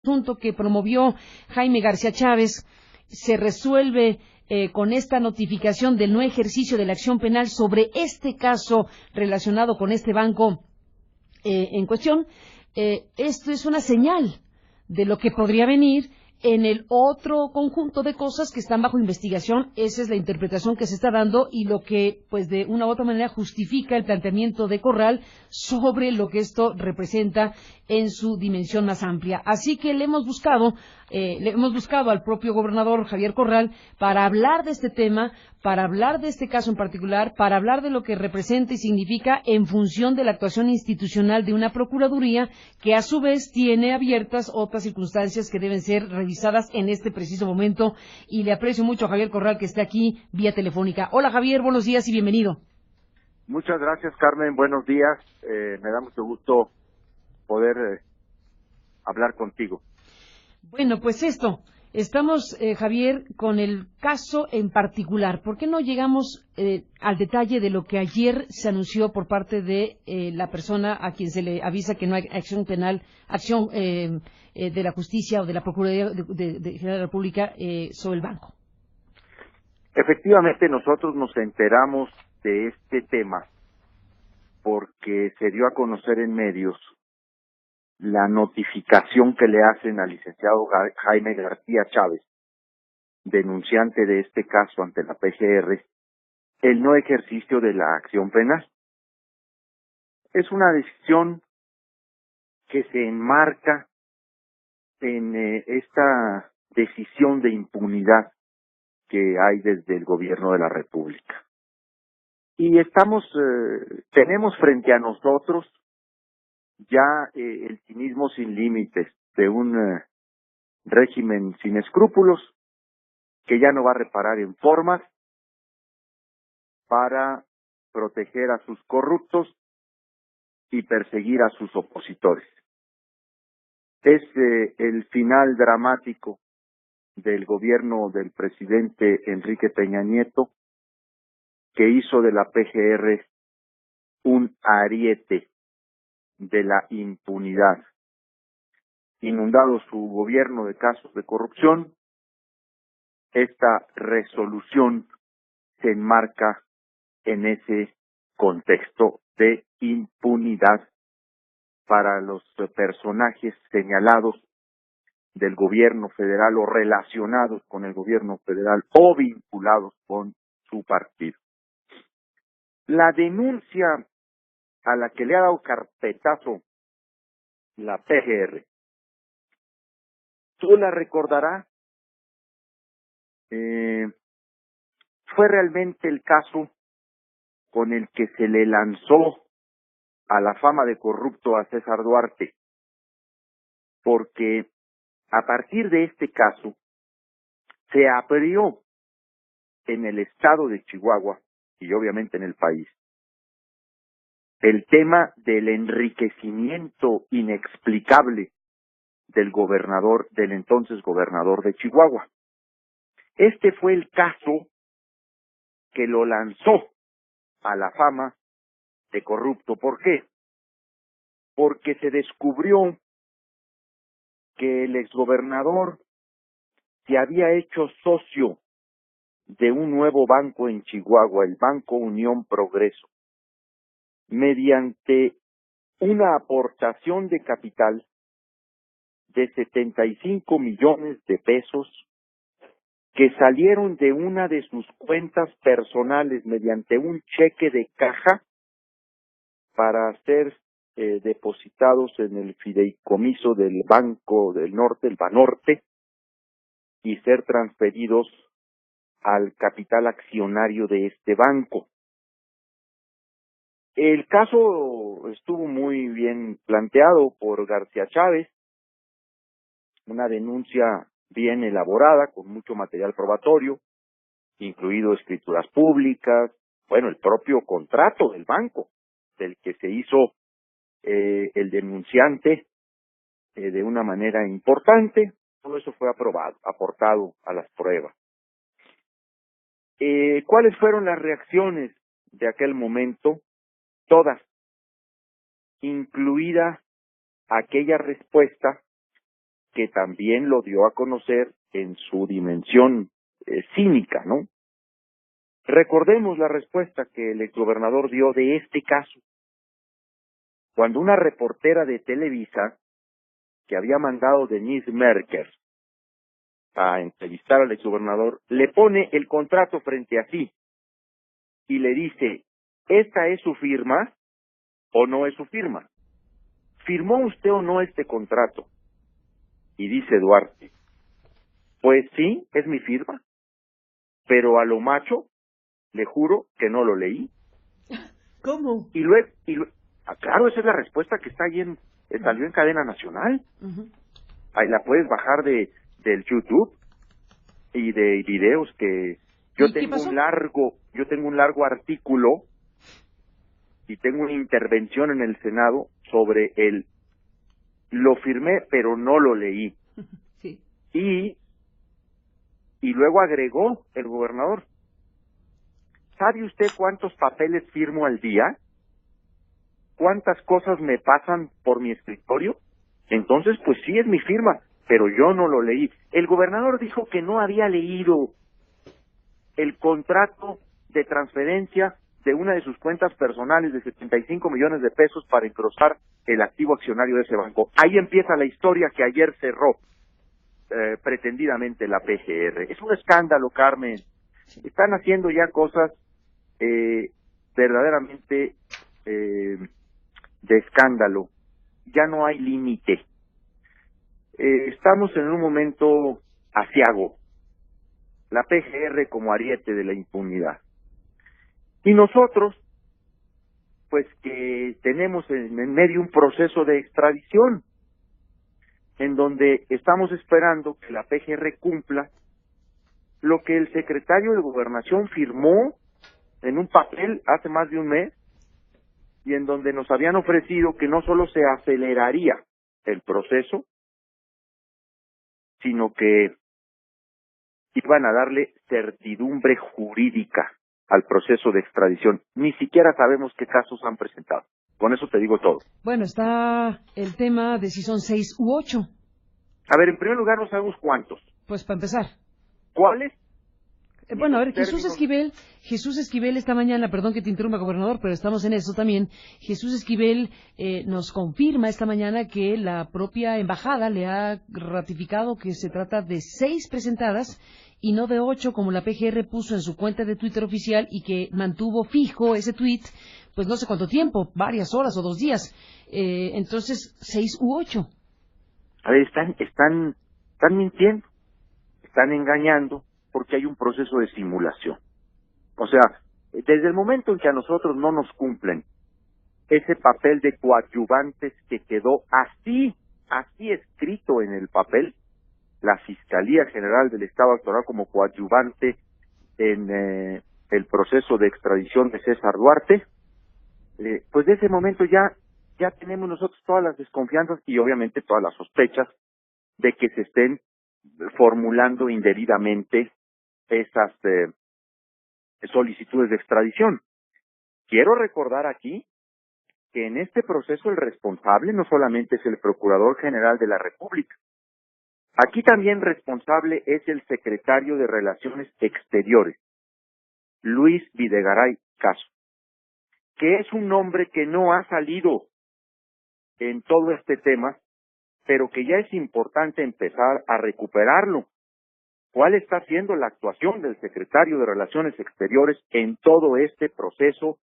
asunto que promovió Jaime García Chávez se resuelve con esta notificación del no ejercicio de la acción penal sobre este caso relacionado con este banco en cuestión, esto es una señal de lo que podría venir en el otro conjunto de cosas que están bajo investigación. Esa es la interpretación que se está dando y lo que, pues, de una u otra manera justifica el planteamiento de Corral sobre lo que esto representa en su dimensión más amplia. Así que le hemos buscado al propio gobernador Javier Corral para hablar de este tema, para hablar de este caso en particular, para hablar de lo que representa y significa en función de la actuación institucional de una procuraduría que a su vez tiene abiertas otras circunstancias que deben ser revisadas en este preciso momento. Y le aprecio mucho a Javier Corral que esté aquí vía telefónica. Hola Javier, buenos días y bienvenido. Muchas gracias, Carmen, buenos días. Me da mucho gusto poder hablar contigo. Bueno, pues estamos, Javier, con el caso en particular. ¿Por qué no llegamos al detalle de lo que ayer se anunció por parte de la persona a quien se le avisa que no hay acción penal, de la justicia o de la Procuraduría de General de la República sobre el banco? Efectivamente, nosotros nos enteramos de este tema porque se dio a conocer en medios la notificación que le hacen al licenciado Jaime García Chávez, denunciante de este caso ante la PGR, el no ejercicio de la acción penal. Es una decisión que se enmarca en esta decisión de impunidad que hay desde el gobierno de la República. Y tenemos frente a nosotros ya el cinismo sin límites de un régimen sin escrúpulos que ya no va a reparar en formas para proteger a sus corruptos y perseguir a sus opositores. Es el final dramático del gobierno del presidente Enrique Peña Nieto, que hizo de la PGR un ariete de la impunidad. Inundado su gobierno de casos de corrupción, esta resolución se enmarca en ese contexto de impunidad para los personajes señalados del gobierno federal o relacionados con el gobierno federal o vinculados con su partido. La denuncia a la que le ha dado carpetazo la PGR, tú la recordarás, fue realmente el caso con el que se le lanzó a la fama de corrupto a César Duarte, porque a partir de este caso se abrió en el estado de Chihuahua y obviamente en el país el tema del enriquecimiento inexplicable del entonces gobernador de Chihuahua. Este fue el caso que lo lanzó a la fama de corrupto. ¿Por qué? Porque se descubrió que el exgobernador se había hecho socio de un nuevo banco en Chihuahua, el Banco Unión Progreso, mediante una aportación de capital de 75 millones de pesos que salieron de una de sus cuentas personales mediante un cheque de caja para ser depositados en el fideicomiso del Banco del Norte, el Banorte, y ser transferidos al capital accionario de este banco. El caso estuvo muy bien planteado por García Chávez, una denuncia bien elaborada, con mucho material probatorio, incluido escrituras públicas, el propio contrato del banco, del que se hizo el denunciante de una manera importante. Todo eso fue aportado a las pruebas. ¿Cuáles fueron las reacciones de aquel momento? Todas, incluida aquella respuesta que también lo dio a conocer en su dimensión cínica, ¿no? Recordemos la respuesta que el exgobernador dio de este caso. Cuando una reportera de Televisa, que había mandado Denise Merker a entrevistar al exgobernador, le pone el contrato frente a sí y le dice, ¿esta es su firma o no es su firma? ¿Firmó usted o no este contrato? Y dice Duarte, pues sí, es mi firma, pero a lo macho le juro que no lo leí. ¿Cómo? Y luego, claro, esa es la respuesta que está ahí salió en cadena nacional. Ahí la puedes bajar del YouTube y de videos que yo tengo un largo artículo y tengo una intervención en el Senado sobre lo firmé pero no lo leí. Sí. Y luego agregó el gobernador, ¿sabe usted cuántos papeles firmo al día? ¿Cuántas cosas me pasan por mi escritorio? Entonces, pues sí es mi firma, pero yo no lo leí. El gobernador dijo que no había leído el contrato de transferencia de una de sus cuentas personales de 75 millones de pesos para engrosar el activo accionario de ese banco. Ahí empieza la historia que ayer cerró pretendidamente la PGR. Es un escándalo, Carmen. Están haciendo ya cosas verdaderamente de escándalo. Ya no hay límite. Estamos en un momento aciago. La PGR como ariete de la impunidad. Y nosotros, pues que tenemos en medio un proceso de extradición, en donde estamos esperando que la PGR cumpla lo que el secretario de Gobernación firmó en un papel hace más de un mes, y en donde nos habían ofrecido que no solo se aceleraría el proceso, sino que iban a darle certidumbre jurídica al proceso de extradición. Ni siquiera sabemos qué casos han presentado. Con eso te digo todo. Bueno, está el tema de si son 6 u 8. A ver, en primer lugar no sabemos cuántos. Pues para empezar. ¿Cuáles? Bueno, a ver, Jesús Esquivel esta mañana, perdón que te interrumpa, gobernador, pero estamos en eso también. Jesús Esquivel nos confirma esta mañana que la propia embajada le ha ratificado que se trata de 6 presentadas y no de 8 como la PGR puso en su cuenta de Twitter oficial y que mantuvo fijo ese tweet, pues no sé cuánto tiempo, varias horas o 2 días. Entonces, 6 u 8. A ver, están mintiendo, están engañando, porque hay un proceso de simulación. O sea, desde el momento en que a nosotros no nos cumplen ese papel de coadyuvantes que quedó así escrito en el papel, la Fiscalía General del Estado actuará como coadyuvante en el proceso de extradición de César Duarte, pues de ese momento ya tenemos nosotros todas las desconfianzas y obviamente todas las sospechas de que se estén formulando indebidamente esas solicitudes de extradición. Quiero recordar aquí que en este proceso el responsable no solamente es el Procurador General de la República. Aquí también responsable es el Secretario de Relaciones Exteriores, Luis Videgaray Caso, que es un nombre que no ha salido en todo este tema, pero que ya es importante empezar a recuperarlo. ¿Cuál está siendo la actuación del Secretario de Relaciones Exteriores en todo este proceso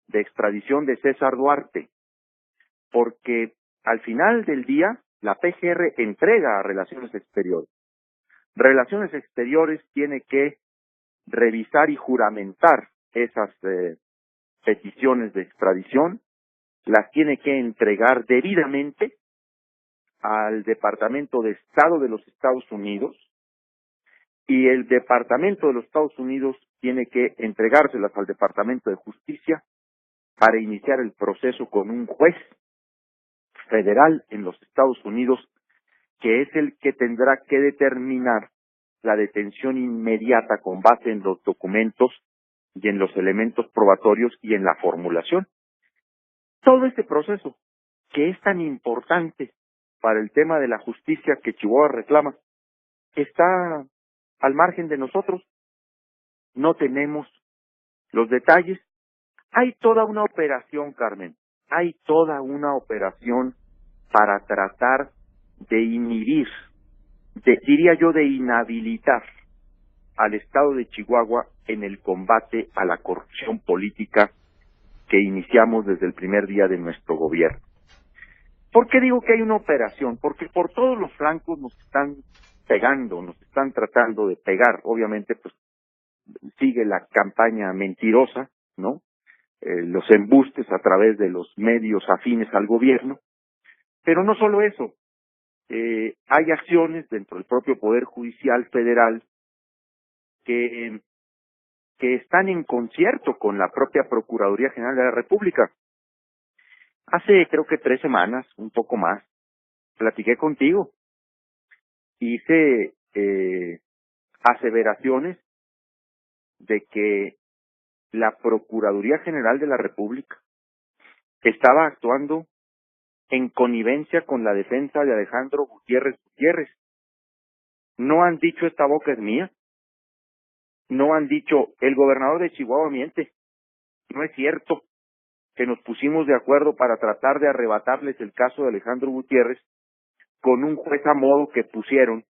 de extradición de César Duarte? Porque al final del día, la PGR entrega a Relaciones Exteriores. Relaciones Exteriores tiene que revisar y juramentar esas peticiones de extradición, las tiene que entregar debidamente al Departamento de Estado de los Estados Unidos, y el Departamento de los Estados Unidos tiene que entregárselas al Departamento de Justicia para iniciar el proceso con un juez federal en los Estados Unidos, que es el que tendrá que determinar la detención inmediata con base en los documentos y en los elementos probatorios y en la formulación. Todo este proceso, que es tan importante para el tema de la justicia que Chihuahua reclama está al margen de nosotros. No tenemos los detalles. Hay toda una operación, Carmen, hay toda una operación para tratar de inhibir, diría yo, de inhabilitar al Estado de Chihuahua en el combate a la corrupción política que iniciamos desde el primer día de nuestro gobierno. ¿Por qué digo que hay una operación? Porque por todos los flancos nos están pegando, nos están tratando de pegar. Obviamente, pues, sigue la campaña mentirosa, ¿no? Los embustes a través de los medios afines al gobierno. Pero no solo eso, hay acciones dentro del propio Poder Judicial Federal que están en concierto con la propia Procuraduría General de la República. Hace creo que 3 semanas, un poco más, platiqué contigo. Hice aseveraciones de que la Procuraduría General de la República estaba actuando en connivencia con la defensa de Alejandro Gutiérrez Gutiérrez. No han dicho esta boca es mía. No han dicho el gobernador de Chihuahua miente. No es cierto que nos pusimos de acuerdo para tratar de arrebatarles el caso de Alejandro Gutiérrez con un juez a modo que pusieron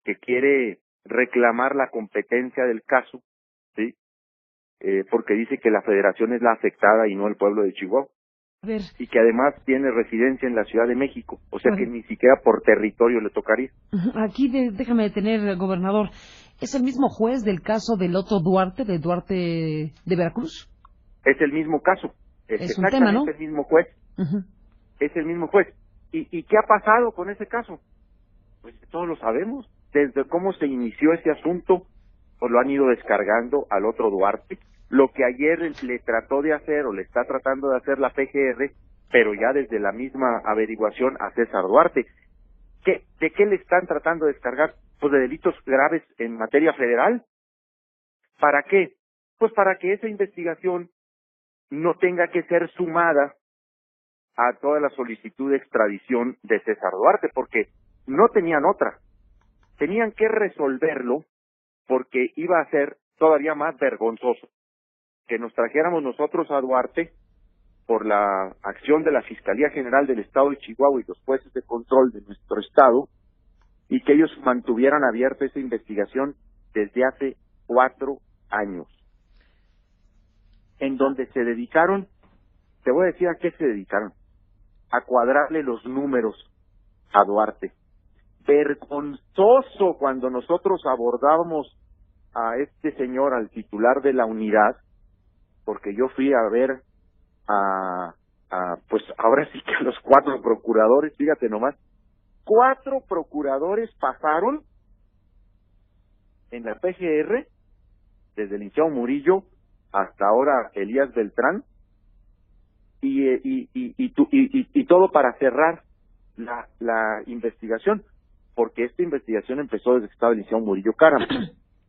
que quiere reclamar la competencia del caso, ¿sí? Porque dice que la federación es la afectada y no el pueblo de Chihuahua. A ver, Y que además tiene residencia en la Ciudad de México, o sea a que ver. ni siquiera por territorio le tocaría. Aquí déjame detener, gobernador. ¿Es el mismo juez del caso del otro Duarte, de Duarte de Veracruz? Es el mismo caso, es Es un tema, ¿no? exactamente el mismo juez, Ujú. es el mismo juez. ¿Y qué ha pasado con ese caso? Pues todos lo sabemos, desde cómo se inició ese asunto, pues lo han ido descargando al otro Duarte. Lo que ayer le trató de hacer o le está tratando de hacer la PGR, pero ya desde la misma averiguación a César Duarte. ¿De qué le están tratando de descargar? Pues de delitos graves en materia federal. ¿Para qué? Pues para que esa investigación no tenga que ser sumada a toda la solicitud de extradición de César Duarte, porque no tenían otra. Tenían que resolverlo porque iba a ser todavía más vergonzoso que nos trajéramos nosotros a Duarte por la acción de la Fiscalía General del Estado de Chihuahua y los jueces de control de nuestro estado, y que ellos mantuvieran abierta esa investigación desde hace 4 años, en donde se dedicaron, te voy a decir a qué se dedicaron, a cuadrarle los números a Duarte. Vergonzoso cuando nosotros abordábamos a este señor, al titular de la unidad, porque yo fui a ver pues ahora sí que a los 4 procuradores, fíjate nomás, 4 procuradores pasaron en la PGR, desde el licenciado Murillo hasta ahora Elías Beltrán, y todo para cerrar la investigación, porque esta investigación empezó desde que estaba el licenciado Murillo Caram,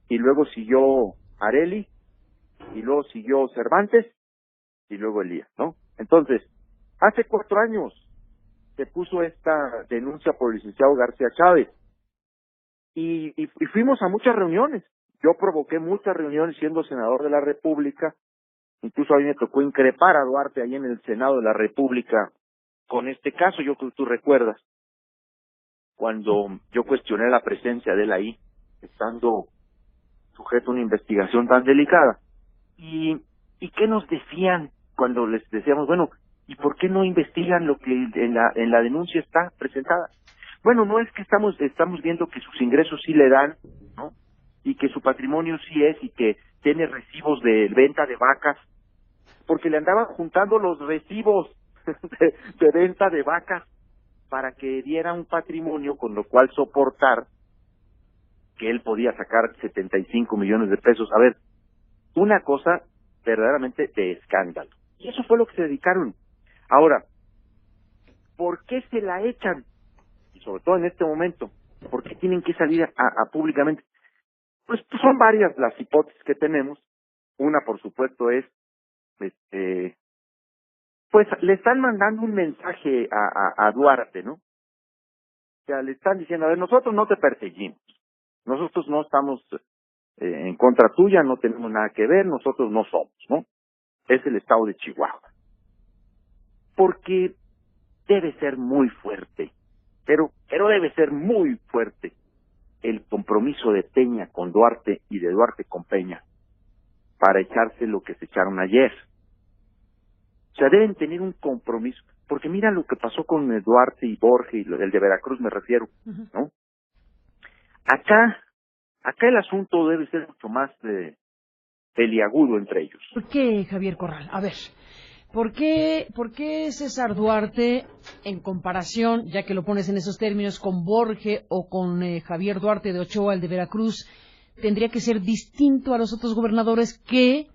y luego siguió Areli, y luego siguió Cervantes, y luego Elías, ¿no? Entonces, hace 4 años se puso esta denuncia por el licenciado García Chávez, y fuimos a muchas reuniones. Yo provoqué muchas reuniones siendo senador de la República, incluso a mí me tocó increpar a Duarte ahí en el Senado de la República con este caso, yo creo que tú recuerdas, cuando yo cuestioné la presencia de él ahí, estando sujeto a una investigación tan delicada. ¿Y qué nos decían cuando les decíamos, bueno, ¿y por qué no investigan lo que en la denuncia está presentada? Bueno, no es que estamos viendo que sus ingresos sí le dan, ¿no? Y que su patrimonio sí es, y que tiene recibos de venta de vacas, porque le andaban juntando los recibos de venta de vacas para que diera un patrimonio con lo cual soportar que él podía sacar 75 millones de pesos. A ver, una cosa verdaderamente de escándalo. Y eso fue lo que se dedicaron. Ahora, ¿por qué se la echan? Y sobre todo en este momento, ¿por qué tienen que salir a públicamente? Pues son varias las hipótesis que tenemos. Una, por supuesto, es, pues le están mandando un mensaje a Duarte, ¿no? sea, le están diciendo, a ver, nosotros no te perseguimos, nosotros no estamos en contra tuya, no tenemos nada que ver, nosotros no somos, ¿no? Es el estado de Chihuahua. Porque debe ser muy fuerte, pero debe ser muy fuerte el compromiso de Peña con Duarte y de Duarte con Peña para echarse lo que se echaron ayer. O sea, deben tener un compromiso, porque mira lo que pasó con Duarte y Borges, el de Veracruz me refiero, ¿no? Acá el asunto debe ser mucho más peliagudo entre ellos. ¿Por qué, Javier Corral? A ver, ¿por qué César Duarte, en comparación, ya que lo pones en esos términos, con Borges o con Javier Duarte de Ochoa, el de Veracruz, tendría que ser distinto a los otros gobernadores que,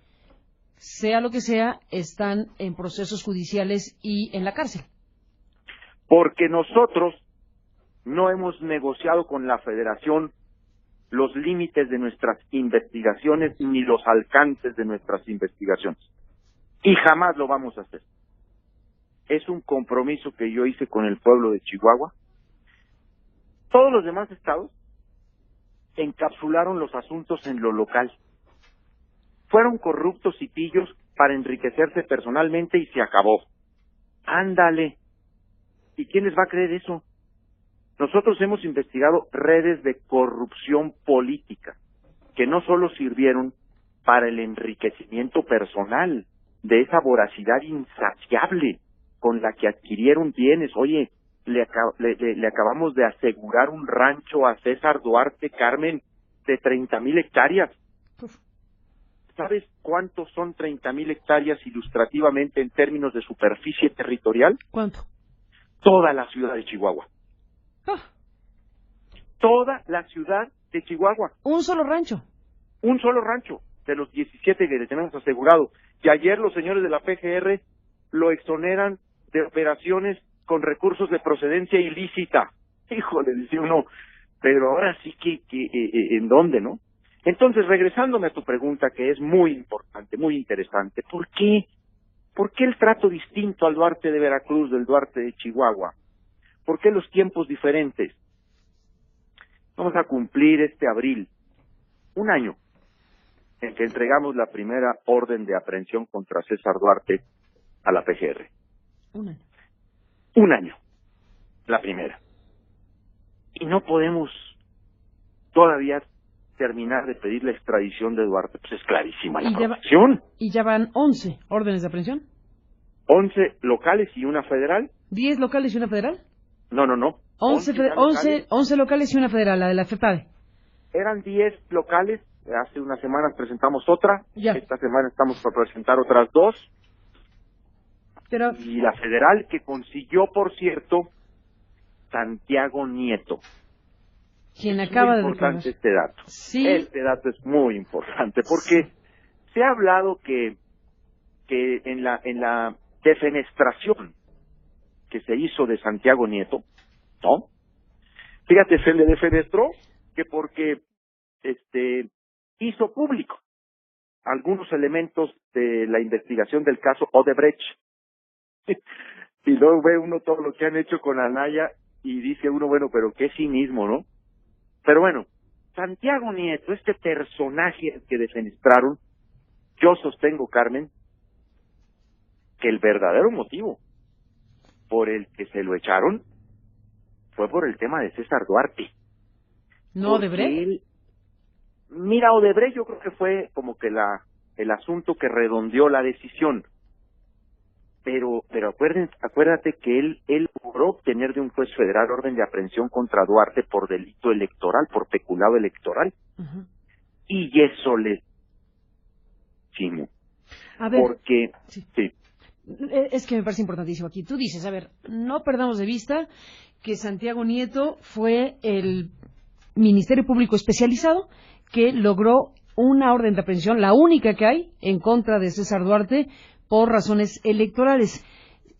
sea lo que sea, están en procesos judiciales y en la cárcel? Porque nosotros no hemos negociado con la Federación los límites de nuestras investigaciones ni los alcances de nuestras investigaciones. Y jamás lo vamos a hacer. Es un compromiso que yo hice con el pueblo de Chihuahua. Todos los demás estados encapsularon los asuntos en lo local. Fueron corruptos y pillos para enriquecerse personalmente y se acabó. Ándale. ¿Y quién les va a creer eso? Nosotros hemos investigado redes de corrupción política que no solo sirvieron para el enriquecimiento personal de esa voracidad insaciable con la que adquirieron bienes. Oye, le acabamos de asegurar un rancho a César Duarte, Carmen, de 30,000 hectáreas. ¿Sabes cuántos son 30,000 hectáreas ilustrativamente en términos de superficie territorial? ¿Cuánto? Toda la ciudad de Chihuahua. Toda la ciudad de Chihuahua. Un solo rancho. Un solo rancho de los 17 que le tenemos asegurado. Y ayer los señores de la PGR lo exoneran de operaciones con recursos de procedencia ilícita. Híjole, dice uno, pero ahora sí que ¿en dónde, no? Entonces, regresándome a tu pregunta, que es muy importante, muy interesante, ¿por qué? ¿Por qué el trato distinto al Duarte de Veracruz del Duarte de Chihuahua? ¿Por qué los tiempos diferentes? Vamos a cumplir este abril 1 año en que entregamos la primera orden de aprehensión contra César Duarte a la PGR. 1 año. 1 año, la primera. Y no podemos todavía terminar de pedir la extradición de Duarte, pues es clarísima la provocación. ¿Y ya van 11 órdenes de aprehensión? 11 locales y una federal. ¿10 locales y una federal? No. 11 locales y una federal, la de la FEPADE. Eran 10 locales, hace unas semanas presentamos otra, ya. Esta semana estamos por presentar otras 2. Pero... Y la federal que consiguió, por cierto, Santiago Nieto. Quien acaba de declarar. Es muy importante este dato. Sí. Este dato es muy importante porque se ha hablado que en la defenestración que se hizo de Santiago Nieto, ¿no? Fíjate, se le defenestró que porque hizo público algunos elementos de la investigación del caso Odebrecht. Y luego ve uno todo lo que han hecho con Anaya y dice uno, bueno, pero qué cinismo, ¿no? Pero bueno, Santiago Nieto, este personaje que defenestraron, yo sostengo, Carmen, que el verdadero motivo por el que se lo echaron fue por el tema de César Duarte. ¿No Odebrecht? Mira, Odebrecht yo creo que fue como que el asunto que redondeó la decisión. Pero acuérdate que él logró obtener de un juez federal orden de aprehensión contra Duarte por delito electoral, por peculado electoral. Uh-huh. Y eso le... Chimo. A ver, porque... Sí. Es que me parece importantísimo aquí. Tú dices, a ver, no perdamos de vista que Santiago Nieto fue el Ministerio Público especializado que logró una orden de aprehensión, la única que hay, en contra de César Duarte por razones electorales.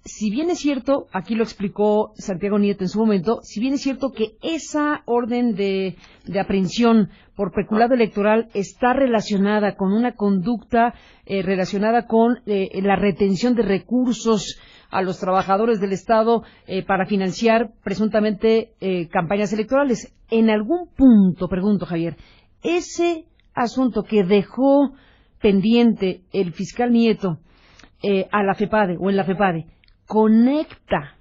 si bien es cierto, aquí lo explicó Santiago Nieto en su momento, si bien es cierto que esa orden de aprehensión por peculado electoral está relacionada con una conducta relacionada con la retención de recursos a los trabajadores del Estado para financiar presuntamente campañas electorales. En algún punto, pregunto, Javier, ese asunto que dejó pendiente el fiscal Nieto a la FEPADE o en la FEPADE, conecta,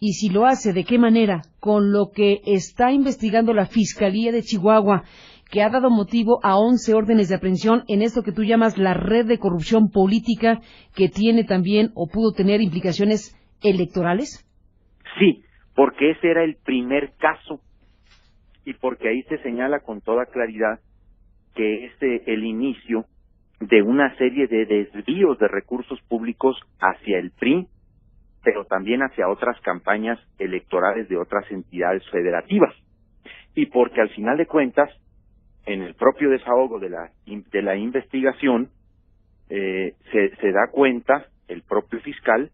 y si lo hace, ¿de qué manera?, con lo que está investigando la Fiscalía de Chihuahua, que ha dado motivo a 11 órdenes de aprehensión en esto que tú llamas la red de corrupción política, que tiene también o pudo tener implicaciones electorales? Sí, porque ese era el primer caso y porque ahí se señala con toda claridad que es el inicio de una serie de desvíos de recursos públicos hacia el PRI, pero también hacia otras campañas electorales de otras entidades federativas. Y porque al final de cuentas, en el propio desahogo de la investigación, se da cuenta el propio fiscal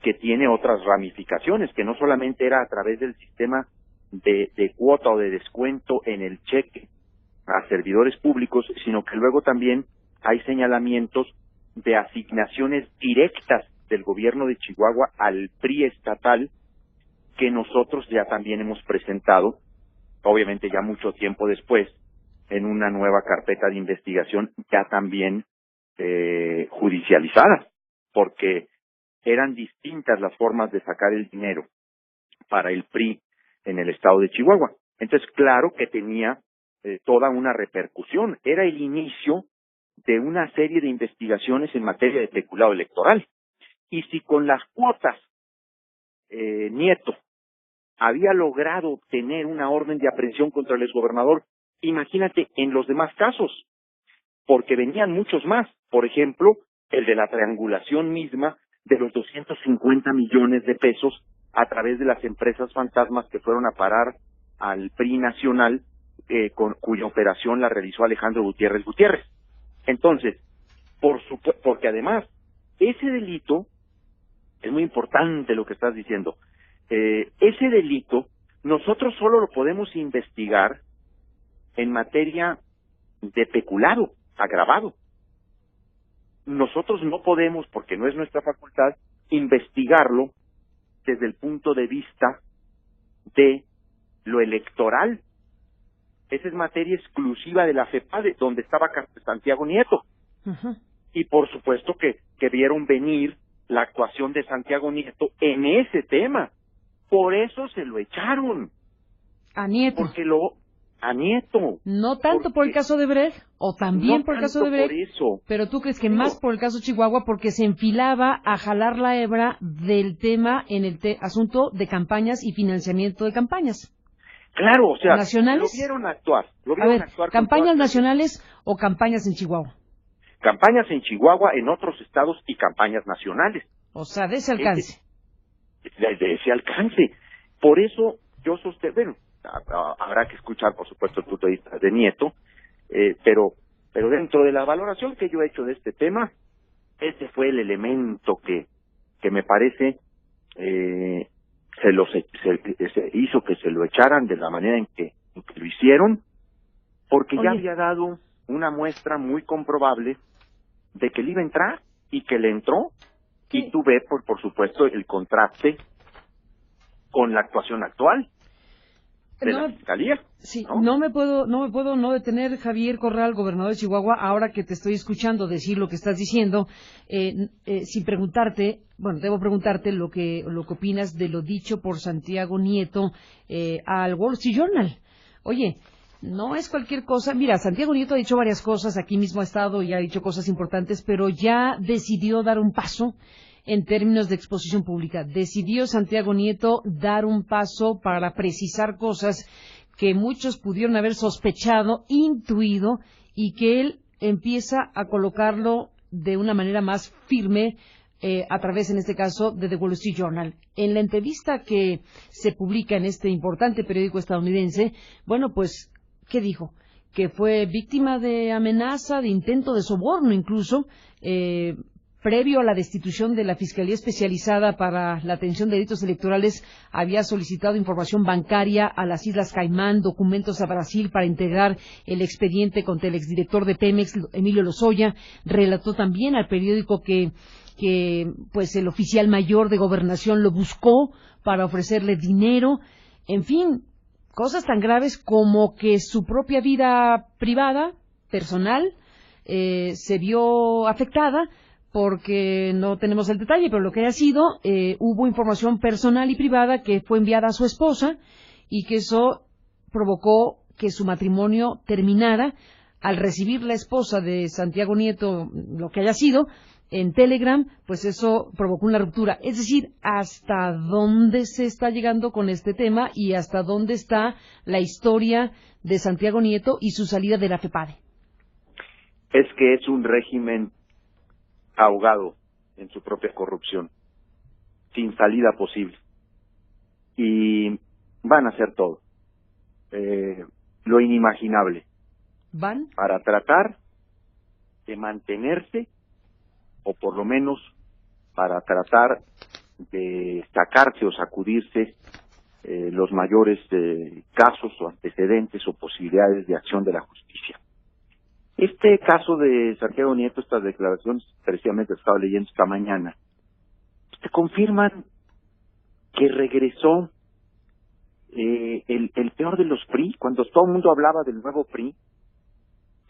que tiene otras ramificaciones, que no solamente era a través del sistema de cuota o de descuento en el cheque a servidores públicos, sino que luego también hay señalamientos de asignaciones directas del gobierno de Chihuahua al PRI estatal, que nosotros ya también hemos presentado, obviamente ya mucho tiempo después, en una nueva carpeta de investigación ya también judicializada, porque eran distintas las formas de sacar el dinero para el PRI en el estado de Chihuahua. Entonces, claro que tenía toda una repercusión. Era el inicio de una serie de investigaciones en materia de peculado electoral. Y si con las cuotas Nieto había logrado obtener una orden de aprehensión contra el exgobernador, imagínate en los demás casos, porque venían muchos más. Por ejemplo, el de la triangulación misma de los 250 millones de pesos a través de las empresas fantasmas que fueron a parar al PRI nacional, cuya operación la realizó Alejandro Gutiérrez Gutiérrez. Entonces, porque además, ese delito, es muy importante lo que estás diciendo, ese delito nosotros solo lo podemos investigar en materia de peculado agravado. Nosotros no podemos, porque no es nuestra facultad, investigarlo desde el punto de vista de lo electoral. Esa es materia exclusiva de la FEPADE, donde estaba Santiago Nieto. Uh-huh. Y por supuesto que vieron venir la actuación de Santiago Nieto en ese tema. Por eso se lo echaron. A Nieto. A Nieto. No tanto por el caso de Brecht, o también no por el caso de Brecht, por eso. Pero tú crees que más por el caso Chihuahua, porque se enfilaba a jalar la hebra del tema en el asunto de campañas y financiamiento de campañas. Claro, o sea, ¿nacionales? Lo vieron actuar ¿campañas nacionales o campañas en Chihuahua? Campañas en Chihuahua, en otros estados y campañas nacionales. O sea, de ese alcance. De ese alcance. Por eso yo sostengo, habrá que escuchar, por supuesto, el punto de vista de Nieto, pero dentro de la valoración que yo he hecho de este tema, ese fue el elemento que me parece se hizo que se lo echaran de la manera en que lo hicieron, porque ya había dado una muestra muy comprobable de que le iba a entrar y que le entró. ¿Qué? Y tú ves, por supuesto, el contraste con la actuación actual de la Fiscalía. Sí, no me puedo no detener, Javier Corral, gobernador de Chihuahua, ahora que te estoy escuchando decir lo que estás diciendo, sin preguntarte, bueno, debo preguntarte lo que opinas de lo dicho por Santiago Nieto al Wall Street Journal. Oye, no es cualquier cosa. Mira, Santiago Nieto ha dicho varias cosas, aquí mismo ha estado y ha dicho cosas importantes, pero ya decidió dar un paso en términos de exposición pública. Decidió Santiago Nieto dar un paso para precisar cosas que muchos pudieron haber sospechado, intuido, y que él empieza a colocarlo de una manera más firme a través, en este caso, de The Wall Street Journal. En la entrevista que se publica en este importante periódico estadounidense, bueno, pues, ¿qué dijo? Que fue víctima de amenaza, de intento de soborno incluso, previo a la destitución de la Fiscalía Especializada para la Atención de Delitos Electorales, había solicitado información bancaria a las Islas Caimán, documentos a Brasil para integrar el expediente contra el exdirector de Pemex, Emilio Lozoya. Relató también al periódico que pues el oficial mayor de Gobernación lo buscó para ofrecerle dinero. En fin, cosas tan graves como que su propia vida privada, personal, se vio afectada, porque no tenemos el detalle, pero lo que haya sido, hubo información personal y privada que fue enviada a su esposa y que eso provocó que su matrimonio terminara. Al recibir la esposa de Santiago Nieto lo que haya sido en Telegram, pues eso provocó una ruptura. Es decir, ¿hasta dónde se está llegando con este tema y hasta dónde está la historia de Santiago Nieto y su salida de la FEPADE? Es que es un régimen ahogado en su propia corrupción, sin salida posible. Y van a hacer todo, lo inimaginable, ¿Van? para tratar de mantenerse, o por lo menos para tratar de sacarse o sacudirse los mayores casos o antecedentes o posibilidades de acción de la justicia. Este caso de Santiago Nieto, estas declaraciones, precisamente estaba leyendo esta mañana, te confirman que regresó el peor de los PRI. Cuando todo el mundo hablaba del nuevo PRI,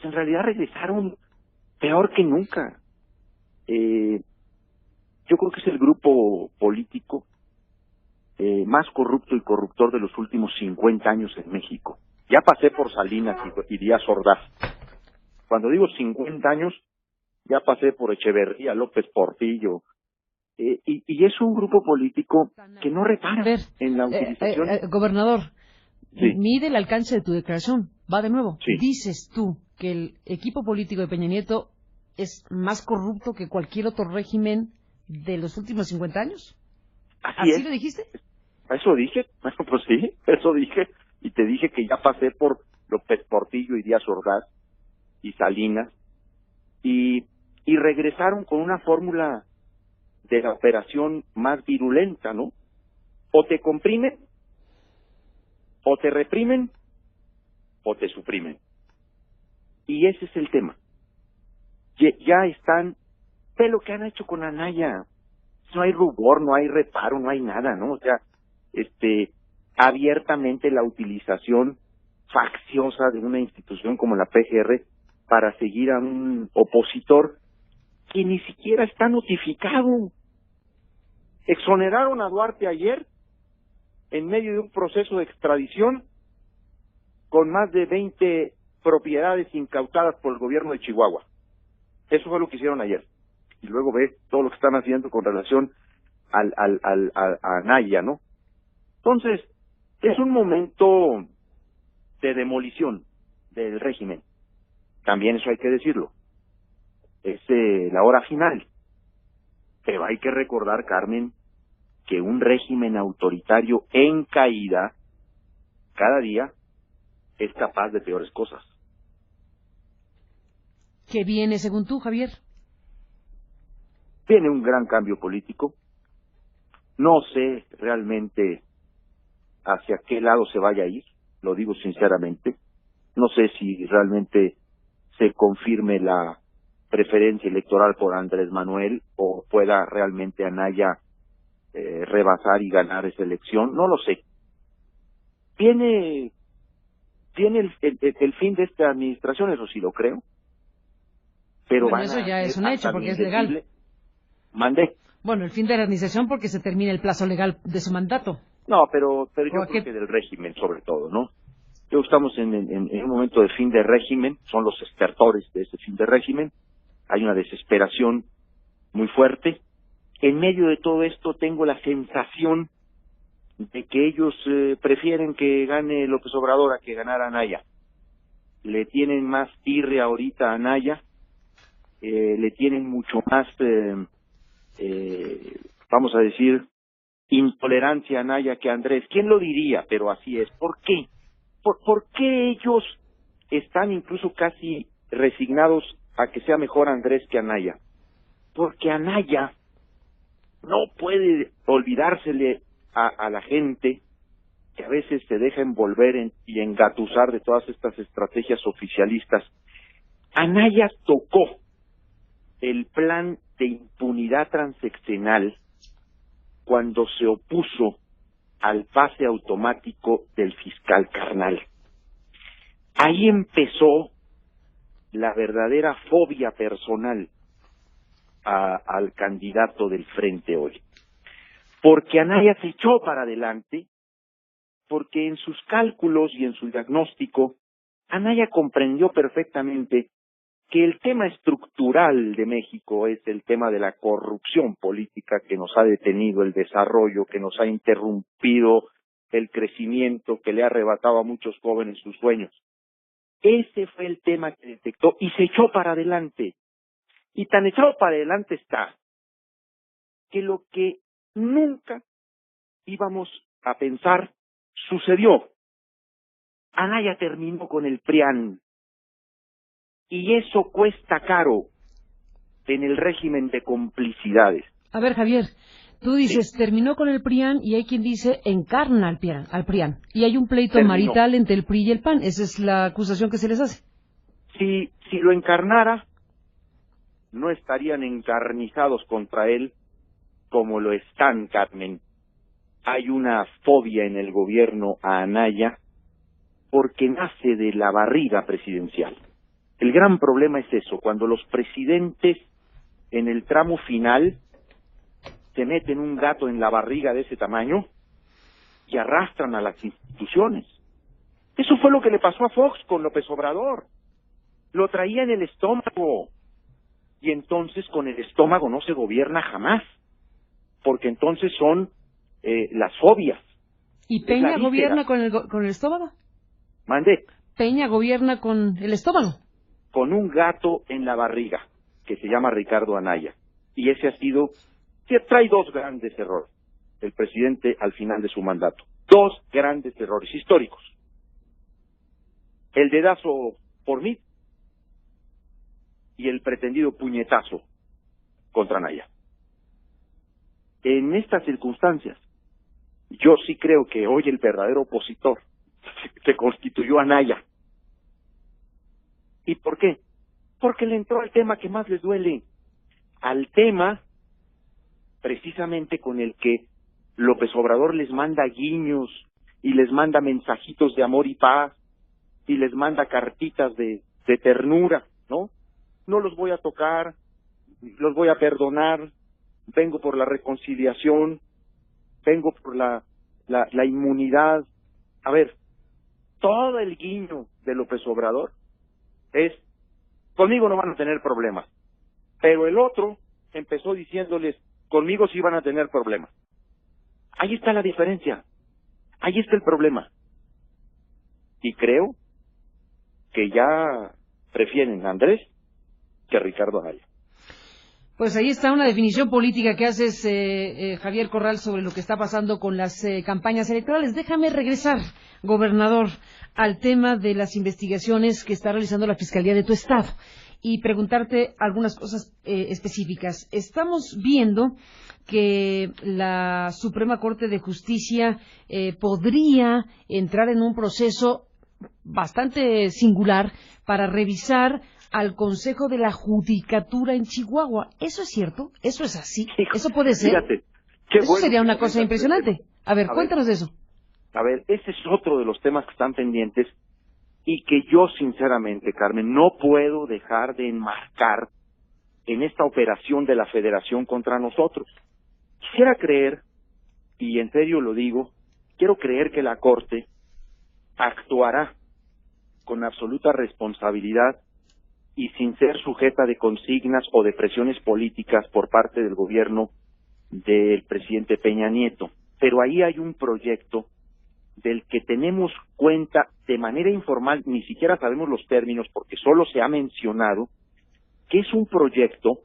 en realidad regresaron peor que nunca. Yo creo que es el grupo político más corrupto y corruptor de los últimos 50 años en México. Ya pasé por Salinas y Díaz Ordaz. Cuando digo 50 años, ya pasé por Echeverría, López Portillo, y es un grupo político que no repara en la utilización. Gobernador, sí. Mide el alcance de tu declaración. Va de nuevo. Sí. Dices tú que el equipo político de Peña Nieto es más corrupto que cualquier otro régimen de los últimos 50 años. ¿Así lo dijiste? Eso dije. Bueno, pues sí, eso dije. Y te dije que ya pasé por López Portillo y Díaz Ordaz y Salinas, y regresaron con una fórmula de la operación más virulenta, ¿no? O te comprimen, o te reprimen, o te suprimen. Y ese es el tema. Ya están, ve lo que han hecho con Anaya. No hay rubor, no hay reparo, no hay nada, ¿no? O sea, abiertamente la utilización facciosa de una institución como la PGR para seguir a un opositor que ni siquiera está notificado. Exoneraron a Duarte ayer en medio de un proceso de extradición con más de 20 propiedades incautadas por el gobierno de Chihuahua. Eso fue lo que hicieron ayer. Y luego ve todo lo que están haciendo con relación a Anaya, ¿no? Entonces, es un momento de demolición del régimen. También eso hay que decirlo. Es la hora final. Pero hay que recordar, Carmen, que un régimen autoritario en caída, cada día, es capaz de peores cosas. ¿Qué viene según tú, Javier? Viene un gran cambio político. No sé realmente hacia qué lado se vaya a ir, lo digo sinceramente. No sé si realmente se confirme la preferencia electoral por Andrés Manuel o pueda realmente Anaya rebasar y ganar esa elección. No lo sé. Viene el fin de esta administración, eso sí lo creo. Pero bueno, eso ya es un hecho porque es legal. Mandé. Bueno, el fin de la administración porque se termina el plazo legal de su mandato. No, pero yo creo que del régimen sobre todo, ¿no? Estamos en un momento de fin de régimen, son los estertores de ese fin de régimen, hay una desesperación muy fuerte. En medio de todo esto tengo la sensación de que ellos prefieren que gane López Obrador a que ganara Anaya. Le tienen más tirria ahorita a Anaya, le tienen mucho más, vamos a decir, intolerancia a Anaya que a Andrés. ¿Quién lo diría? Pero así es. ¿Por qué? ¿Por qué ellos están incluso casi resignados a que sea mejor Andrés que Anaya? porque Anaya no puede olvidársele a la gente que a veces se deja envolver y engatusar de todas estas estrategias oficialistas. Anaya tocó el plan de impunidad transeccional cuando se opuso al pase automático del fiscal carnal. Ahí empezó la verdadera fobia personal al candidato del Frente hoy. Porque Anaya se echó para adelante, porque en sus cálculos y en su diagnóstico, Anaya comprendió perfectamente que el tema estructural de México es el tema de la corrupción política que nos ha detenido el desarrollo, que nos ha interrumpido el crecimiento, que le ha arrebatado a muchos jóvenes sus sueños. Ese fue el tema que detectó y se echó para adelante. Y tan echado para adelante está que lo que nunca íbamos a pensar sucedió. Anaya terminó con el PRIAN. Y eso cuesta caro en el régimen de complicidades. A ver, Javier, tú dices, sí, terminó con el PRIAN, y hay quien dice, encarna al PRIAN. Y hay un pleito marital entre el PRI y el PAN. Esa es la acusación que se les hace. Si lo encarnara, no estarían encarnizados contra él como lo están, Carmen. Hay una fobia en el gobierno a Anaya porque nace de la barriga presidencial. El gran problema es eso, cuando los presidentes en el tramo final se meten un gato en la barriga de ese tamaño y arrastran a las instituciones. Eso fue lo que le pasó a Fox con López Obrador. Lo traía en el estómago. Y entonces con el estómago no se gobierna jamás, porque entonces son las fobias. ¿Y Peña gobierna con el estómago? ¿Mande? Peña gobierna con el estómago. Con un gato en la barriga, que se llama Ricardo Anaya. Y ese ha sido, que trae dos grandes errores, el presidente al final de su mandato. Dos grandes errores históricos. El dedazo por mí y el pretendido puñetazo contra Anaya. En estas circunstancias, yo sí creo que hoy el verdadero opositor se constituyó Anaya. ¿Y por qué? Porque le entró al tema que más les duele, al tema precisamente con el que López Obrador les manda guiños y les manda mensajitos de amor y paz y les manda cartitas de ternura, ¿no? No los voy a tocar, los voy a perdonar, vengo por la reconciliación, vengo por la inmunidad. A ver, todo el guiño de López Obrador es, conmigo no van a tener problemas, pero el otro empezó diciéndoles, conmigo sí van a tener problemas. Ahí está la diferencia, ahí está el problema. Y creo que ya prefieren a Andrés que a Ricardo Anaya. Pues ahí está una definición política que haces, Javier Corral, sobre lo que está pasando con las campañas electorales. Déjame regresar, gobernador, al tema de las investigaciones que está realizando la Fiscalía de tu estado y preguntarte algunas cosas específicas. Estamos viendo que la Suprema Corte de Justicia podría entrar en un proceso bastante singular para revisar al Consejo de la Judicatura en Chihuahua. ¿Eso es cierto? ¿Eso es así? ¿Eso puede ser? Fíjate, eso sería una cosa impresionante. A ver, cuéntanos de eso. A ver, ese es otro de los temas que están pendientes y que yo sinceramente, Carmen, no puedo dejar de enmarcar en esta operación de la Federación contra nosotros. Quisiera creer, y en serio lo digo, quiero creer que la Corte actuará con absoluta responsabilidad y sin ser sujeta de consignas o de presiones políticas por parte del gobierno del presidente Peña Nieto. Pero ahí hay un proyecto del que tenemos cuenta de manera informal, ni siquiera sabemos los términos porque solo se ha mencionado, que es un proyecto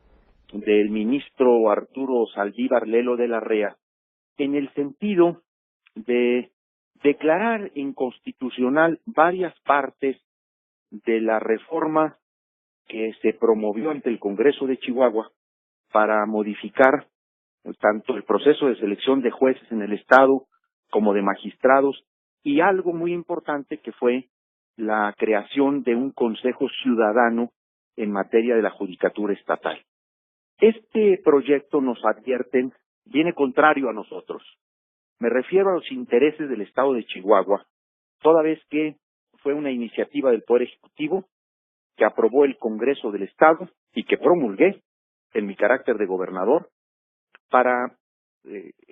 del ministro Arturo Saldívar Lelo de la Rea, en el sentido de declarar inconstitucional varias partes de la reforma que se promovió ante el Congreso de Chihuahua para modificar tanto el proceso de selección de jueces en el Estado como de magistrados, y algo muy importante que fue la creación de un Consejo Ciudadano en materia de la judicatura estatal. Este proyecto, nos advierten, viene contrario a nosotros. Me refiero a los intereses del Estado de Chihuahua, toda vez que fue una iniciativa del Poder Ejecutivo que aprobó el Congreso del Estado y que promulgué en mi carácter de gobernador para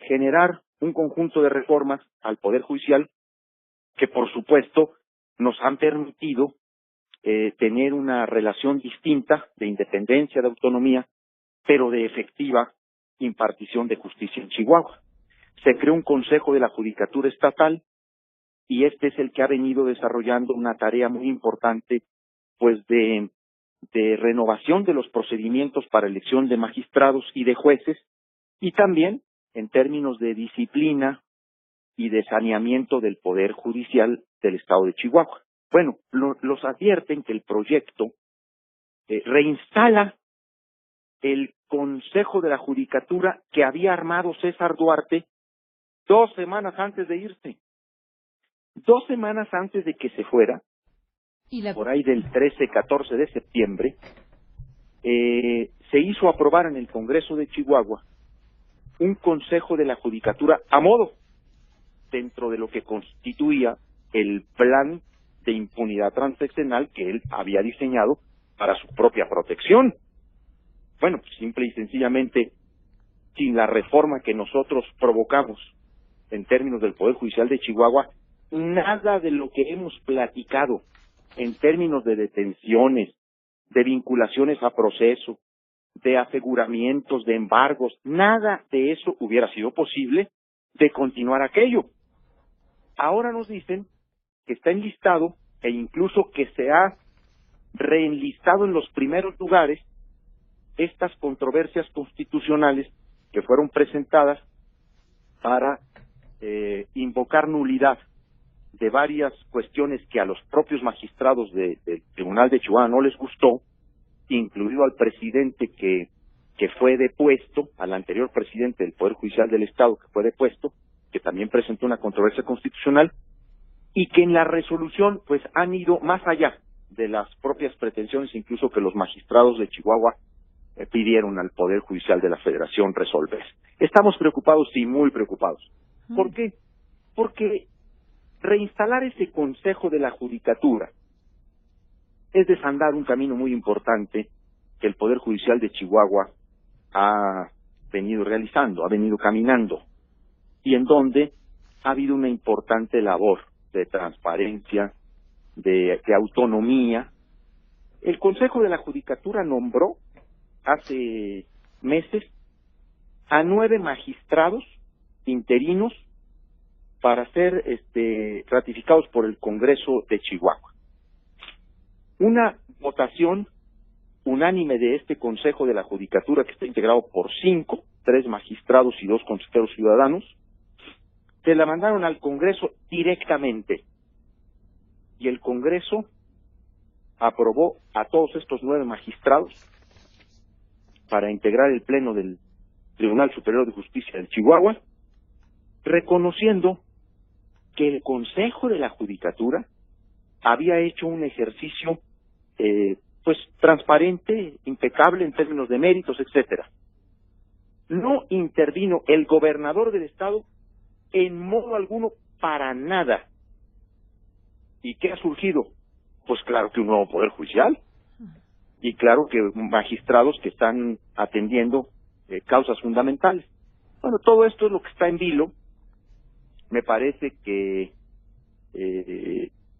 generar un conjunto de reformas al Poder Judicial que, por supuesto, nos han permitido tener una relación distinta de independencia, de autonomía, pero de efectiva impartición de justicia en Chihuahua. Se creó un Consejo de la Judicatura Estatal y este es el que ha venido desarrollando una tarea muy importante, pues de renovación de los procedimientos para elección de magistrados y de jueces, y también en términos de disciplina y de saneamiento del Poder Judicial del Estado de Chihuahua. Bueno, los advierten que el proyecto reinstala el Consejo de la Judicatura que había armado César Duarte 2 semanas antes de irse. 2 semanas antes de que se fuera, por ahí del 13-14 de septiembre, se hizo aprobar en el Congreso de Chihuahua un Consejo de la Judicatura a modo, dentro de lo que constituía el plan de impunidad transeccional que él había diseñado para su propia protección. Bueno, pues simple y sencillamente, sin la reforma que nosotros provocamos en términos del Poder Judicial de Chihuahua, nada de lo que hemos platicado en términos de detenciones, de vinculaciones a proceso, de aseguramientos, de embargos, nada de eso hubiera sido posible de continuar aquello. Ahora nos dicen que está enlistado e incluso que se ha reenlistado en los primeros lugares estas controversias constitucionales que fueron presentadas para invocar nulidad de varias cuestiones que a los propios magistrados del Tribunal de Chihuahua no les gustó, incluido al presidente que fue depuesto, al anterior presidente del Poder Judicial del Estado que fue depuesto, que también presentó una controversia constitucional, y que en la resolución pues han ido más allá de las propias pretensiones incluso que los magistrados de Chihuahua pidieron al Poder Judicial de la Federación resolver. Estamos preocupados, sí, muy preocupados. ¿Por qué? Porque reinstalar ese Consejo de la Judicatura es desandar un camino muy importante que el Poder Judicial de Chihuahua ha venido realizando, ha venido caminando, y en donde ha habido una importante labor de transparencia, de autonomía. El Consejo de la Judicatura nombró hace meses a 9 magistrados interinos para ser ratificados por el Congreso de Chihuahua. Una votación unánime de este Consejo de la Judicatura, que está integrado por 5, 3 magistrados y 2 consejeros ciudadanos, se la mandaron al Congreso directamente, y el Congreso aprobó a todos estos 9 magistrados para integrar el Pleno del Tribunal Superior de Justicia de Chihuahua, reconociendo que el Consejo de la Judicatura había hecho un ejercicio pues transparente, impecable en términos de méritos, etcétera. No intervino el gobernador del estado en modo alguno, para nada. ¿Y qué ha surgido? Pues claro que un nuevo Poder Judicial, y claro que magistrados que están atendiendo causas fundamentales. Bueno, todo esto es lo que está en vilo. Me parece que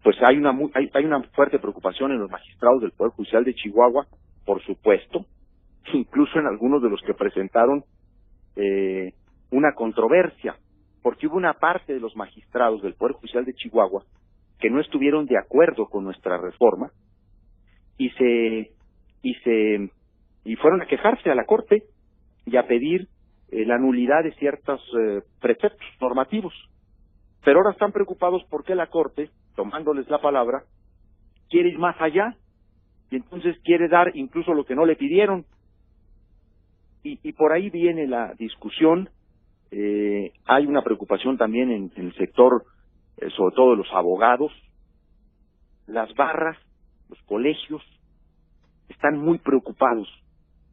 pues hay una fuerte preocupación en los magistrados del Poder Judicial de Chihuahua, por supuesto, incluso en algunos de los que presentaron una controversia, porque hubo una parte de los magistrados del Poder Judicial de Chihuahua que no estuvieron de acuerdo con nuestra reforma y fueron a quejarse a la Corte y a pedir la nulidad de ciertos preceptos normativos. Pero ahora están preocupados porque la Corte, tomándoles la palabra, quiere ir más allá y entonces quiere dar incluso lo que no le pidieron. y por ahí viene la discusión. Hay una preocupación también en el sector, sobre todo de los abogados. Las barras, los colegios, están muy preocupados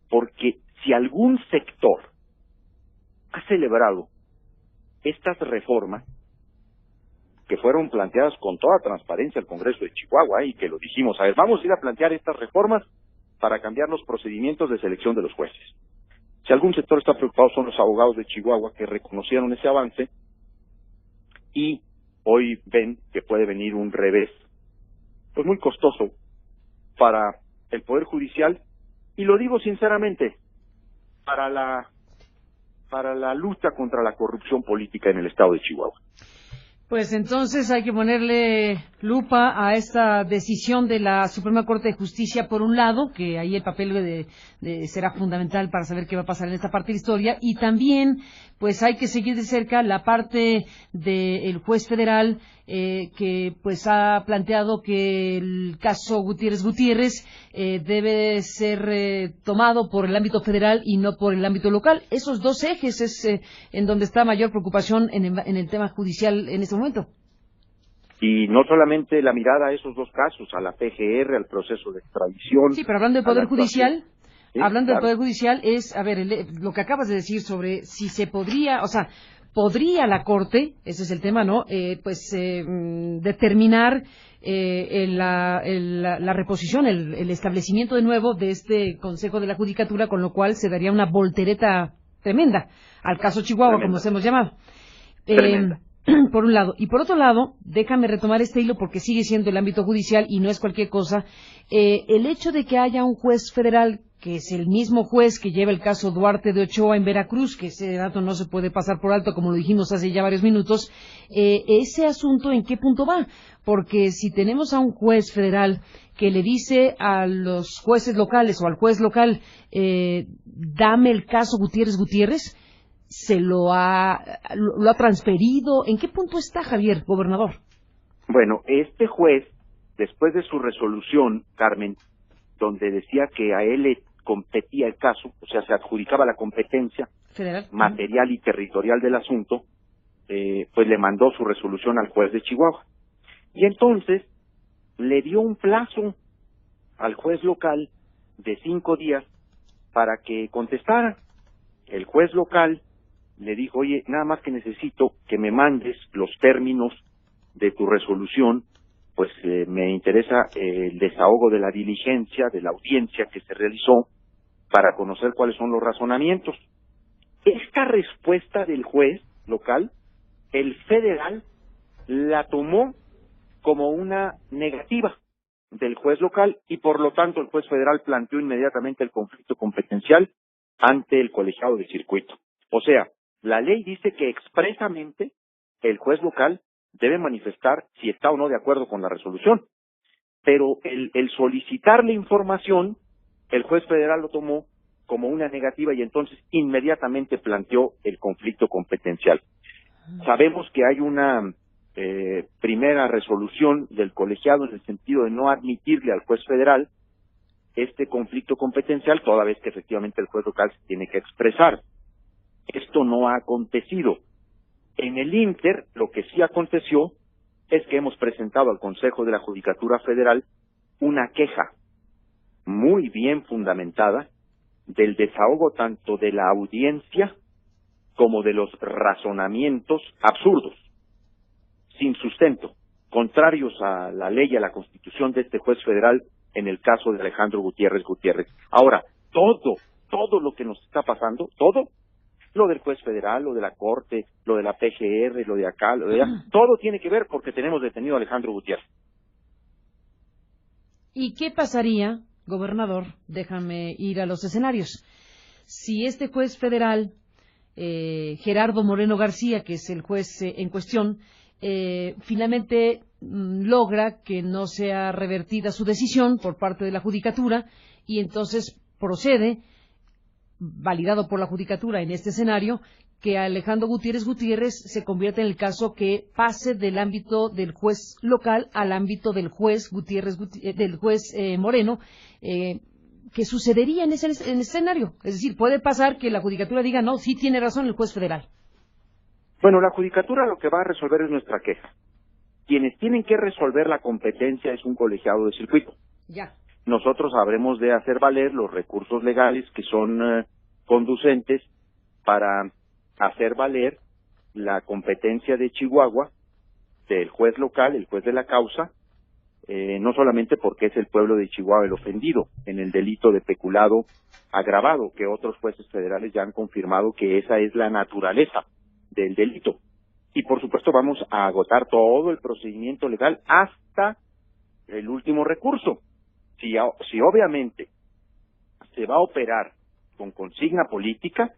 porque si algún sector ha celebrado estas reformas que fueron planteadas con toda transparencia al Congreso de Chihuahua, y que lo dijimos, a ver, vamos a ir a plantear estas reformas para cambiar los procedimientos de selección de los jueces. Si algún sector está preocupado son los abogados de Chihuahua, que reconocieron ese avance y hoy ven que puede venir un revés, pues muy costoso para el Poder Judicial, y lo digo sinceramente, para la lucha contra la corrupción política en el estado de Chihuahua. Pues entonces hay que ponerle lupa a esta decisión de la Suprema Corte de Justicia, por un lado, que ahí el papel será fundamental para saber qué va a pasar en esta parte de la historia, y también pues hay que seguir de cerca la parte del juez federal que pues ha planteado que el caso Gutiérrez debe ser tomado por el ámbito federal y no por el ámbito local. Esos dos ejes es en donde está mayor preocupación en el tema judicial en este momento. Y no solamente la mirada a esos dos casos, a la PGR, al proceso de extradición. Sí, pero hablando del Poder Judicial, sí, hablando claro. del Poder Judicial es, a ver, lo que acabas de decir sobre si se podría, o sea, podría la Corte, ese es el tema, ¿no? Determinar la reposición, el establecimiento de nuevo de este Consejo de la Judicatura, con lo cual se daría una voltereta tremenda al caso Chihuahua, como nos hemos llamado. Por un lado. Y por otro lado, déjame retomar este hilo porque sigue siendo el ámbito judicial y no es cualquier cosa. El hecho de que haya un juez federal, que es el mismo juez que lleva el caso Duarte de Ochoa en Veracruz, que ese dato no se puede pasar por alto, como lo dijimos hace ya varios minutos, ese asunto, ¿en qué punto va? Porque si tenemos a un juez federal que le dice a los jueces locales o al juez local, dame el caso Gutiérrez, ¿se lo ha transferido? ¿En qué punto está, Javier, gobernador? Bueno, este juez, después de su resolución, Carmen, donde decía que a él le competía el caso, o sea, se adjudicaba la competencia federal, material y territorial del asunto, pues le mandó su resolución al juez de Chihuahua. Y entonces le dio un plazo al juez local de 5 días para que contestara. El juez local le dijo, oye, nada más que necesito que me mandes los términos de tu resolución, pues me interesa el desahogo de la diligencia, de la audiencia que se realizó, para conocer cuáles son los razonamientos. Esta respuesta del juez local, el federal la tomó como una negativa del juez local y por lo tanto el juez federal planteó inmediatamente el conflicto competencial ante el colegiado de circuito. O sea, la ley dice que expresamente el juez local debe manifestar si está o no de acuerdo con la resolución, pero el solicitarle información, el juez federal lo tomó como una negativa y entonces inmediatamente planteó el conflicto competencial. Sabemos que hay una primera resolución del colegiado en el sentido de no admitirle al juez federal este conflicto competencial, toda vez que efectivamente el juez local se tiene que expresar. Esto no ha acontecido. En el ínter, lo que sí aconteció es que hemos presentado al Consejo de la Judicatura Federal una queja muy bien fundamentada del desahogo tanto de la audiencia como de los razonamientos absurdos, sin sustento, contrarios a la ley y a la Constitución de este juez federal en el caso de Alejandro Gutiérrez. Ahora, todo lo que nos está pasando, todo, lo del juez federal, lo de la Corte, lo de la PGR, lo de acá, lo de allá, todo tiene que ver porque tenemos detenido a Alejandro Gutiérrez. ¿Y qué pasaría, gobernador? Déjame ir a los escenarios. Si este juez federal, Gerardo Moreno García, que es el juez en cuestión, finalmente logra que no sea revertida su decisión por parte de la Judicatura y entonces procede, validado por la Judicatura en este escenario, que Alejandro Gutiérrez se convierta en el caso que pase del ámbito del juez local al ámbito del juez Moreno, ¿qué sucedería en ese escenario? Es decir, puede pasar que la Judicatura diga, no, sí tiene razón el juez federal. Bueno, la Judicatura lo que va a resolver es nuestra queja. Quienes tienen que resolver la competencia es un colegiado de circuito. Ya. Nosotros habremos de hacer valer los recursos legales que son conducentes para hacer valer la competencia de Chihuahua, del juez local, el juez de la causa, no solamente porque es el pueblo de Chihuahua el ofendido en el delito de peculado agravado, que otros jueces federales ya han confirmado que esa es la naturaleza del delito. Y por supuesto vamos a agotar todo el procedimiento legal hasta el último recurso. Si obviamente se va a operar con consigna política,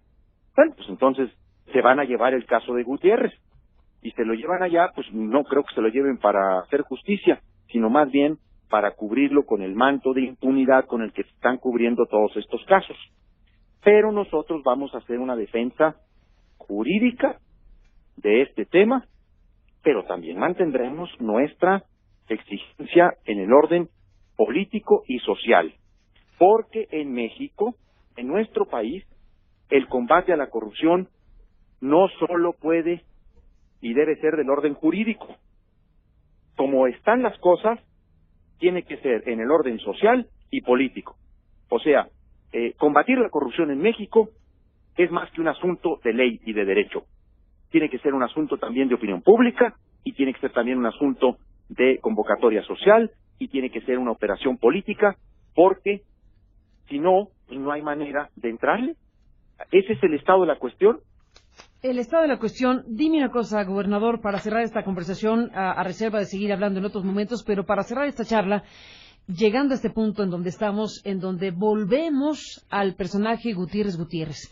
bueno, pues entonces se van a llevar el caso de Gutiérrez. Y se lo llevan allá, pues no creo que se lo lleven para hacer justicia, sino más bien para cubrirlo con el manto de impunidad con el que se están cubriendo todos estos casos. Pero nosotros vamos a hacer una defensa jurídica de este tema, pero también mantendremos nuestra exigencia en el orden político y social, porque en México, en nuestro país, el combate a la corrupción no solo puede y debe ser del orden jurídico. Como están las cosas, tiene que ser en el orden social y político. O sea, combatir la corrupción en México es más que un asunto de ley y de derecho. Tiene que ser un asunto también de opinión pública y tiene que ser también un asunto de convocatoria social y tiene que ser una operación política, porque si no, pues no hay manera de entrarle. Ese es el estado de la cuestión. El estado de la cuestión, dime una cosa, gobernador, para cerrar esta conversación, a reserva de seguir hablando en otros momentos, pero para cerrar esta charla, llegando a este punto en donde estamos, en donde volvemos al personaje Gutiérrez Gutiérrez.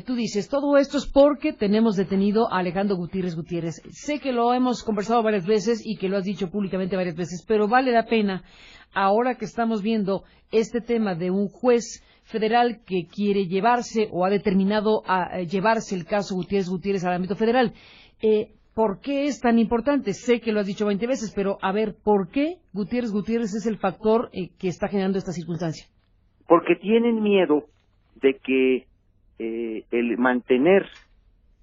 Tú dices, todo esto es porque tenemos detenido a Alejandro Gutiérrez Gutiérrez. Sé que lo hemos conversado varias veces y que lo has dicho públicamente varias veces, pero vale la pena, ahora que estamos viendo este tema de un juez federal que quiere llevarse o ha determinado a llevarse el caso Gutiérrez Gutiérrez al ámbito federal. ¿Por qué es tan importante? Sé que lo has dicho 20 veces, pero a ver, ¿por qué Gutiérrez Gutiérrez es el factor que está generando esta circunstancia? Porque tienen miedo de que el mantener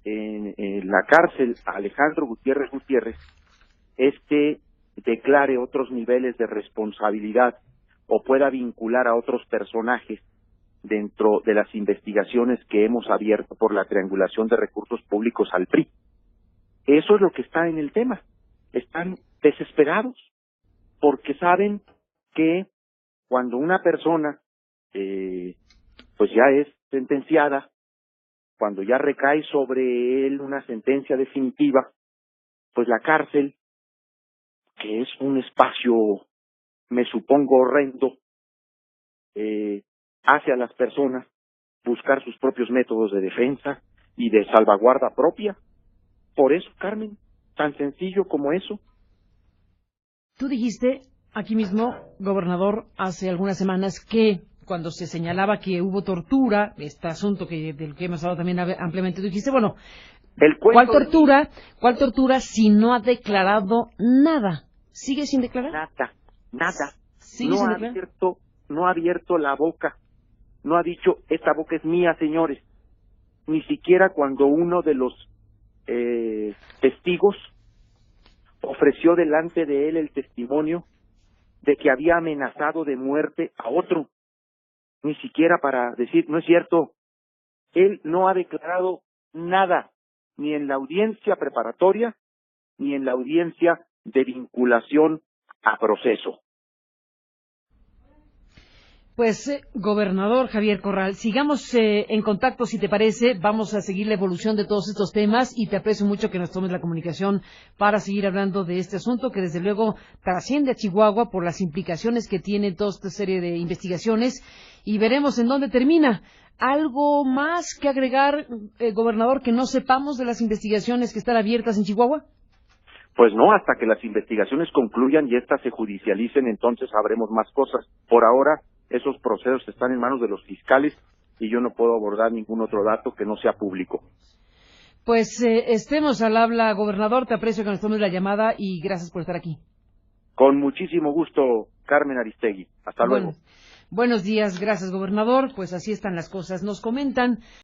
en la cárcel a Alejandro Gutiérrez Gutiérrez declare otros niveles de responsabilidad o pueda vincular a otros personajes dentro de las investigaciones que hemos abierto por la triangulación de recursos públicos al PRI. Eso es lo que está en el tema. Están desesperados porque saben que cuando una persona pues ya es sentenciada, cuando ya recae sobre él una sentencia definitiva, pues la cárcel, que es un espacio, me supongo, horrendo, hace a las personas buscar sus propios métodos de defensa y de salvaguarda propia. Por eso, Carmen, tan sencillo como eso. Tú dijiste aquí mismo, gobernador, hace algunas semanas que cuando se señalaba que hubo tortura, este asunto del que hemos hablado también ampliamente, tú dijiste, bueno, ¿cuál tortura si no ha declarado nada? ¿Sigue sin declarar? Nada. ¿Sigue sin declarar? No ha abierto la boca. No ha dicho, esta boca es mía, señores. Ni siquiera cuando uno de los testigos ofreció delante de él el testimonio de que había amenazado de muerte a otro. Ni siquiera para decir, no es cierto. Él no ha declarado nada, ni en la audiencia preparatoria, ni en la audiencia de vinculación a proceso. Pues, gobernador Javier Corral, sigamos en contacto, si te parece. Vamos a seguir la evolución de todos estos temas y te aprecio mucho que nos tomes la comunicación para seguir hablando de este asunto que desde luego trasciende a Chihuahua por las implicaciones que tiene toda esta serie de investigaciones y veremos en dónde termina. ¿Algo más que agregar, gobernador, que no sepamos de las investigaciones que están abiertas en Chihuahua? Pues no, hasta que las investigaciones concluyan y éstas se judicialicen, entonces sabremos más cosas. Por ahora, esos procesos están en manos de los fiscales y yo no puedo abordar ningún otro dato que no sea público. Pues estemos al habla, gobernador. Te aprecio que nos tomes la llamada y gracias por estar aquí. Con muchísimo gusto, Carmen Aristegui. Hasta luego. Buenos días, gracias, gobernador. Pues así están las cosas. Nos comentan